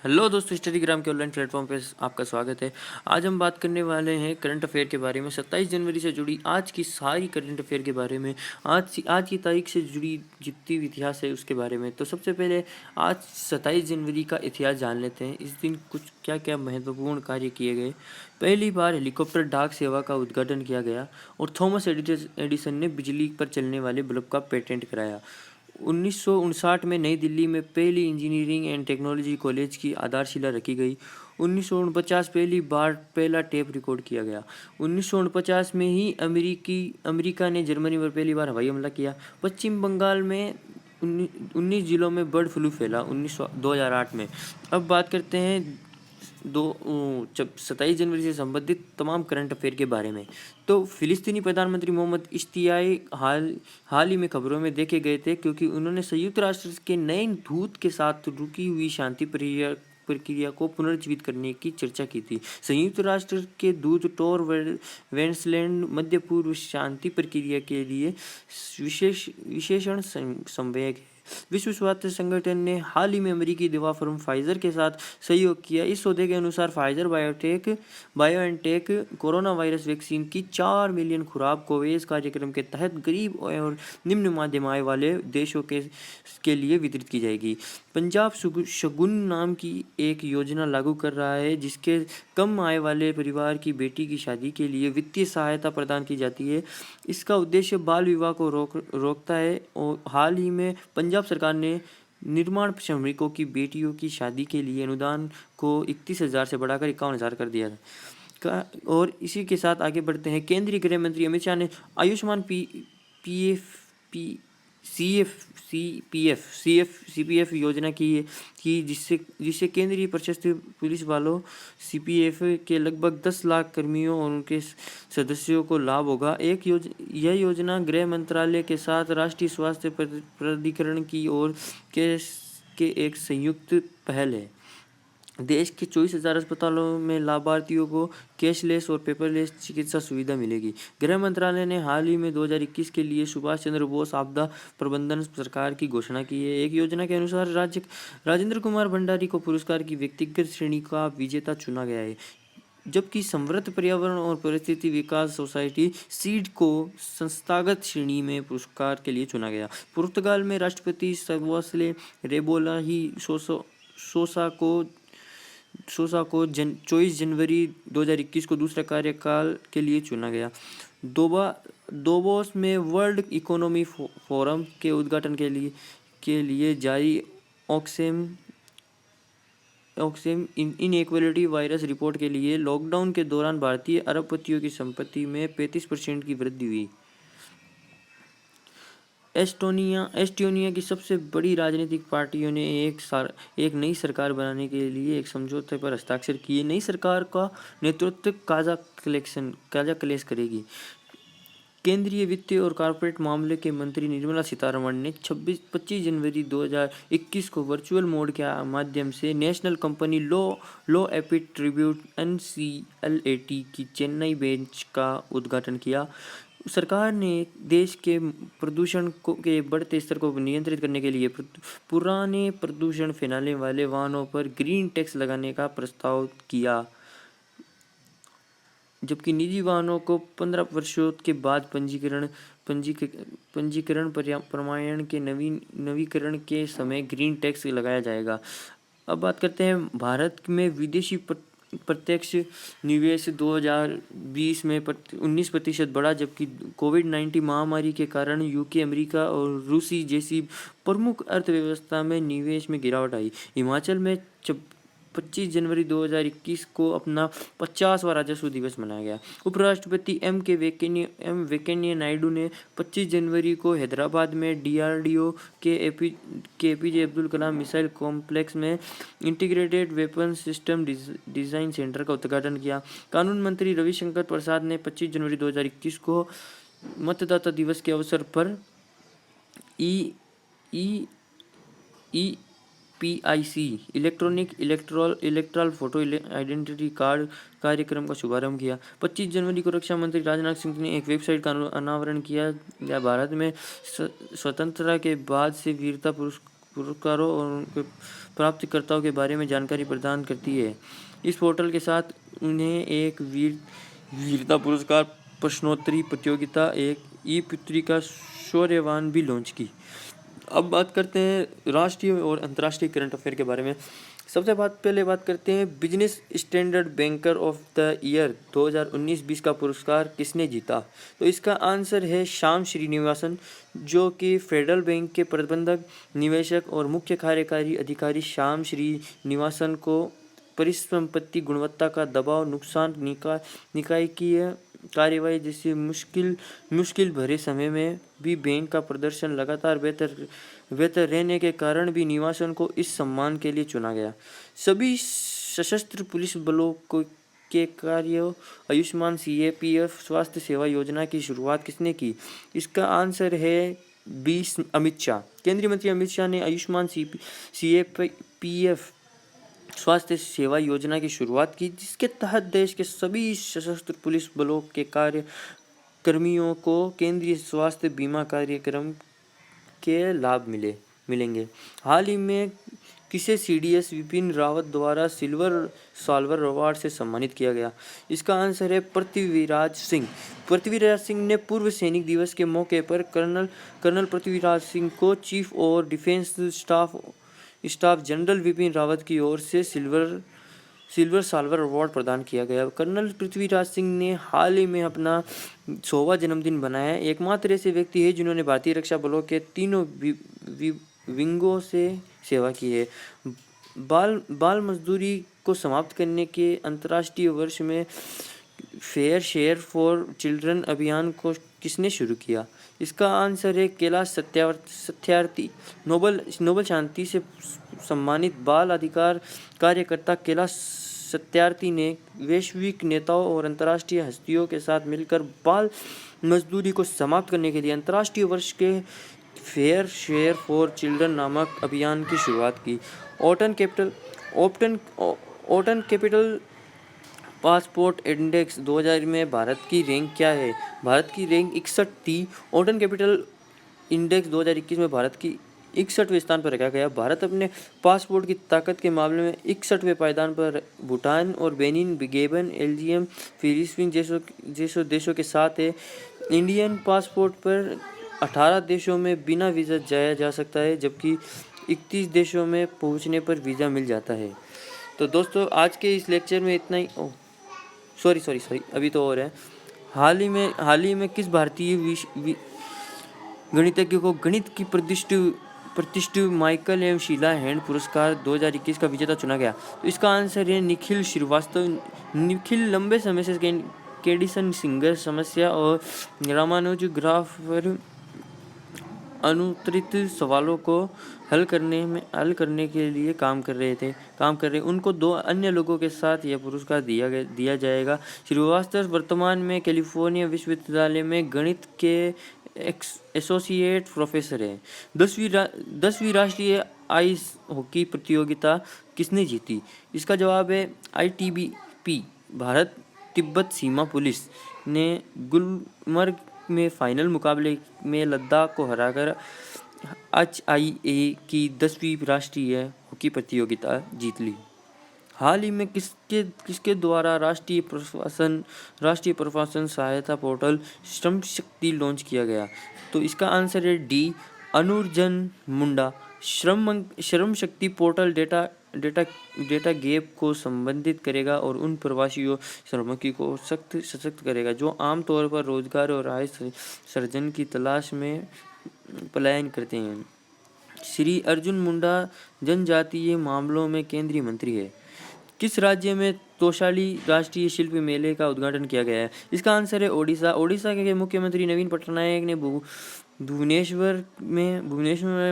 Hello दोस्तों, स्टडीग्राम के online platform पे आपका स्वागत है। आज हम बात करने वाले हैं करंट अफेयर के बारे में। 27 जनवरी से जुड़ी आज की सारी करंट अफेयर के बारे में, आज की तारीख से जुड़ी जितनी भी इतिहास है उसके बारे में। तो सबसे पहले आज 27 जनवरी का इतिहास जान लेते हैं। इस दिन कुछ क्या क्या महत्वपूर्ण कार्य किए गए। पहली बार हेलीकॉप्टर डाक सेवा का उद्घाटन किया गया और थॉमस एडिसन ने बिजली पर चलने वाले बल्ब का पेटेंट कराया। 1959 में नई दिल्ली में पहली इंजीनियरिंग एंड टेक्नोलॉजी कॉलेज की आधारशिला रखी गई। 1949 पहली बार पहला टेप रिकॉर्ड किया गया। 1949 में ही अमेरिका ने जर्मनी पर पहली बार हवाई हमला किया। पश्चिम बंगाल में 19 जिलों में बर्ड फ्लू फैला 2008 में। अब बात करते हैं 27 जनवरी से संबंधित तमाम करंट अफेयर के बारे में। तो फिलिस्तीनी प्रधानमंत्री मोहम्मद इश्तियाई हाल ही में खबरों में देखे गए थे, क्योंकि उन्होंने संयुक्त राष्ट्र के नए दूत के साथ रुकी हुई शांति प्रक्रिया को पुनर्जीवित करने की चर्चा की थी। संयुक्त राष्ट्र के दूत टोर वेंसलैंड मध्य पूर्व शांति प्रक्रिया के लिए विशेषण संवेदक है। विश्व स्वास्थ्य संगठन ने हाल ही में अमेरिकी दवा फर्म फाइजर के साथ सहयोग किया। इस सौदे के अनुसार Pfizer BioNTech corona virus vaccine की 4 मिलियन खुराक कोवैक्स कार्यक्रम के तहत गरीब और निम्न मध्यम आय वाले देशों के लिए वितरित की जाएगी। पंजाब शगुन नाम की एक योजना लागू कर रहा है, जिसके कम आय वाले परिवार की बेटी की शादी के लिए वित्तीय सहायता प्रदान की जाती है। इसका उद्देश्य बाल विवाह को रोकता है। और हाल ही में पंजाब सरकार ने निर्माण श्रमिकों की बेटियों की शादी के लिए अनुदान को 31,000 से बढ़ाकर 51,000 कर दिया है। और इसी के साथ आगे बढ़ते हैं। केंद्रीय गृह मंत्री अमित शाह ने आयुष्मान सीपीएफ योजना की जिससे केंद्रीय सशस्त्र पुलिस बलों सीपीएफ के लगभग 10 लाख कर्मियों और उनके सदस्यों को लाभ होगा। यह योजना गृह मंत्रालय के साथ राष्ट्रीय स्वास्थ्य प्राधिकरण की ओर के एक संयुक्त पहल है। देश के 24,000 अस्पतालों में लाभार्थियों को कैशलेस और पेपरलेस चिकित्सा सुविधा मिलेगी। गृह मंत्रालय ने हाल ही में 2021 के लिए सुभाष चंद्र बोस आपदा प्रबंधन सरकार की घोषणा की है। एक योजना के अनुसार राजेंद्र कुमार भंडारी को पुरस्कार की व्यक्तिगत श्रेणी का विजेता चुना गया है, जबकि समृद्ध पर्यावरण और परिस्थिति विकास सोसाइटी सीड को संस्थागत श्रेणी में पुरस्कार के लिए चुना गया। पुर्तगाल में राष्ट्रपति सर्वोसले रेबोला ही सोसा को 24 जनवरी 2021 को दूसरा कार्यकाल के लिए चुना गया। दोबोस में वर्ल्ड इकोनॉमी फोरम के उद्घाटन के लिए जारी ऑक्सफैम इनइक्वालिटी वायरस रिपोर्ट के लिए लॉकडाउन के दौरान भारतीय अरबपतियों की संपत्ति में 35% की वृद्धि हुई। एस्टोनिया की सबसे बड़ी राजनीतिक पार्टियों ने एक नई सरकार बनाने के लिए एक समझौते पर हस्ताक्षर किए। नई सरकार का नेतृत्व काजाक्लेश करेगी। केंद्रीय वित्त और कॉर्पोरेट मामले के मंत्री निर्मला सीतारमण ने 25 जनवरी 2021 को वर्चुअल मोड के माध्यम से national company law aphid tribute NCLAT की चेन्नई बेंच का उद्घाटन किया। सरकार ने देश के प्रदूषण के बढ़ते स्तर को नियंत्रित करने के लिए पुराने प्रदूषण फैलाने वाले वाहनों पर ग्रीन टैक्स लगाने का प्रस्ताव किया, जबकि निजी वाहनों को 15 वर्षों के बाद पंजीकरण प्रमाणन के नवीकरण के समय ग्रीन टैक्स लगाया जाएगा। अब बात करते हैं भारत में विदेशी प्रत्यक्ष निवेश 2020 में 19% बढ़ा, जबकि कोविड-19 महामारी के कारण यूके, अमेरिका और रूसी जैसी प्रमुख अर्थव्यवस्था में निवेश में गिरावट आई। हिमाचल में 25 जनवरी 2021 को अपना 50वां राजस्व दिवस मनाया गया। उपराष्ट्रपति एम वेंकैया नायडू ने 25 जनवरी को हैदराबाद में DRDO के APJ Abdul Kalam missile complex में integrated weapon system design centre का उद्घाटन किया। कानून मंत्री रविशंकर प्रसाद ने 25 जनवरी 2021 को मतदाता दिवस के अवसर पर PIC electronic electoral photo identity card कार्यक्रम का शुभारंभ किया। 25 जनवरी को रक्षा मंत्री राजनाथ सिंह ने एक वेबसाइट का अनावरण किया। भारत में स्वतंत्रता के बाद से वीरता पुरस्कारों और उनके प्राप्तकर्ताओं के बारे में जानकारी प्रदान करती है। इस पोर्टल के साथ उन्हें एक वीरता पुरस्कार, प्रश्नोत्तरी प्रतियोगिता, एक ई-पुस्तिका शौर्यवान भी लॉन्च की। अब बात करते हैं राष्ट्रीय और अंतर्राष्ट्रीय करंट अफेयर के बारे में। पहले बात करते हैं business standard banker of the year 2019-20 का पुरस्कार किसने जीता। तो इसका आंसर है श्याम श्रीनिवासन, जो कि फेडरल बैंक के प्रबंधक निवेशक और मुख्य कार्यकारी अधिकारी श्याम श्रीनिवासन को परिसंपत्ति गुणवत्ता का दबाव, नुकसान, निकायकीय कार्यवाही जैसी मुश्किल भरे समय में भी बैंक का प्रदर्शन लगातार बेहतर रहने के कारण भी निवासन को इस सम्मान के लिए चुना गया। सभी सशस्त्र पुलिस बलों के कार्यों आयुष्मान CAPF स्वास्थ्य सेवा योजना की शुरुआत किसने की। इसका आंसर है बी अमित शाह। केंद्रीय मंत्री अमित शाह ने आयुष्मान CAPF स्वास्थ्य सेवा योजना की शुरुआत की, जिसके तहत देश के सभी सशस्त्र पुलिस बलों के कर्मियों को केंद्रीय स्वास्थ्य बीमा कार्यक्रम के लाभ मिलेंगे। हाल ही में किसे CDS विपिन रावत द्वारा सिल्वर सॉल्वर अवार्ड से सम्मानित किया गया। इसका आंसर है पृथ्वीराज सिंह। पृथ्वीराज सिंह ने पूर्व सैनिक दिवस के मौके पर कर्नल पृथ्वीराज सिंह को चीफ और defence staff general Vipin Rawat की ओर से सिल्वर सॉल्वर अवार्ड प्रदान किया गया। कर्नल पृथ्वीराज सिंह ने हाल ही में अपना 100वां जन्मदिन बनाया। एकमात्र ऐसे व्यक्ति है जिन्होंने भारतीय रक्षा बलों के तीनों विंगों से सेवा की है। बाल मजदूरी को समाप्त करने के अंतर्राष्ट्रीय वर्ष में फेयर शेयर फॉर चिल्ड्रन अभियान को किसने शुरू किया। इसका आंसर है कैलाश सत्यार्थी। नोबल शांति से सम्मानित बाल अधिकार कार्यकर्ता कैलाश सत्यार्थी ने वैश्विक नेताओं और अंतर्राष्ट्रीय हस्तियों के साथ मिलकर बाल मजदूरी को समाप्त करने के लिए अंतर्राष्ट्रीय वर्ष के फेयर शेयर फॉर चिल्ड्रन नामक अभियान की शुरुआत की। ओटन कैपिटल पासपोर्ट इंडेक्स 2000 में भारत की रैंक क्या है। भारत की रैंक 61 थी। ओटन कैपिटल इंडेक्स 2021 में भारत की 61वें स्थान पर रखा गया। भारत अपने पासपोर्ट की ताकत के मामले में 61वें पायदान पर भूटान और बेनिन, गेबन, एल्जियम, फिलीपींस जैसों देशों के साथ है। इंडियन पासपोर्ट पर 18 देशों में बिना वीज़ा जाया जा सकता है, जबकि 31 देशों में पहुंचने पर वीज़ा मिल जाता है। तो दोस्तों आज के इस लेक्चर में इतना ही। सॉरी अभी तो और है। हाल ही में किस भारतीय गणितज्ञ को गणित की प्रतिष्ठित माइकल एवं शीला हैंड पुरस्कार 2021 का विजेता चुना गया। तो इसका आंसर है निखिल श्रीवास्तव। निखिल लंबे समय से कैडिसन सिंगर समस्या और रामानुज ग्राफ पर अनुत्तरित सवालों को हल करने के लिए काम कर रहे। उनको 2 अन्य लोगों के साथ यह पुरस्कार दिया जाएगा। श्रीवास्तव वर्तमान में कैलिफोर्निया विश्वविद्यालय में गणित के एसोसिएट प्रोफेसर हैं। 10वीं राष्ट्रीय आइस हॉकी प्रतियोगिता किसने जीती। इसका जवाब है ITBP। भारत तिब्बत सीमा पुलिस ने गुलमर्ग में फाइनल मुकाबले में लद्दाख को हराकर HIA की 10वीं राष्ट्रीय हॉकी प्रतियोगिता जीत ली। हाल ही में किसके द्वारा राष्ट्रीय प्रशासन सहायता पोर्टल श्रम शक्ति लॉन्च किया गया। तो इसका आंसर है D अनुर्जन मुंडा। Shram Shakti portal data gap को संबंधित करेगा और उन प्रवासियों श्रमिकों को सशक्त करेगा जो आमतौर पर रोजगार और आय सृजन की तलाश में पलायन करते हैं। श्री अर्जुन मुंडा जनजातीय मामलों में केंद्रीय मंत्री है। किस राज्य में तोशाली राष्ट्रीय शिल्प मेले का उद्घाटन किया गया है। इसका आंसर है ओडिशा। ओडिशा के मुख्यमंत्री नवीन पटनायक ने भुवनेश्वर में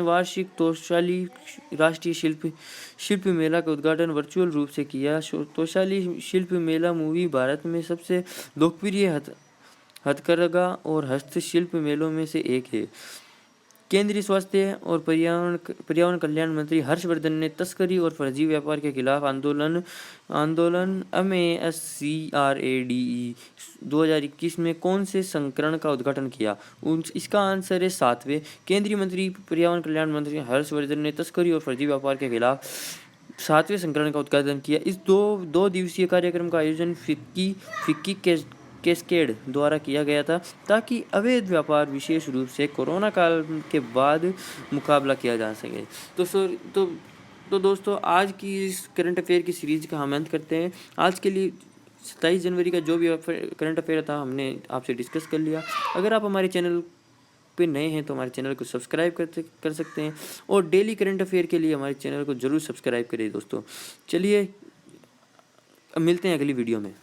वार्षिक तोशाली राष्ट्रीय शिल्प मेला का उद्घाटन वर्चुअल रूप से किया। तोशाली शिल्प मेला मूवी भारत में सबसे लोकप्रिय हथकरघा और हस्तशिल्प मेलों में से एक है। केंद्रीय स्वास्थ्य और पर्यावरण कल्याण मंत्री हर्षवर्धन ने तस्करी और फर्जी व्यापार के खिलाफ आंदोलन MASCRADE 2021 में कौन से संस्करण का उद्घाटन किया? इसका आंसर है 7वें। केंद्रीय मंत्री पर्यावरण कल्याण मंत्री हर्षवर्धन ने तस्करी और फर्जी व्यापार के खिलाफ 7वें संस्करण का उद्घाटन किया। इस दो दिवसीय कार्यक्रम का आयोजन फिक्की कैस्केड द्वारा किया गया था ताकि अवैध व्यापार, विशेष रूप से कोरोना काल के बाद, मुकाबला किया जा सके। तो दोस्तों, आज की इस करंट अफेयर की सीरीज का हम अंत करते हैं। आज के लिए 27 जनवरी का जो भी करंट अफेयर था हमने आपसे डिस्कस कर लिया। अगर आप हमारे चैनल पे नए हैं तो हमारे चैनल को सब्सक्राइब कर सकते हैं और डेली करंट अफेयर के लिए हमारे चैनल को ज़रूर सब्सक्राइब करें दोस्तों। चलिए, अब मिलते हैं अगली वीडियो में।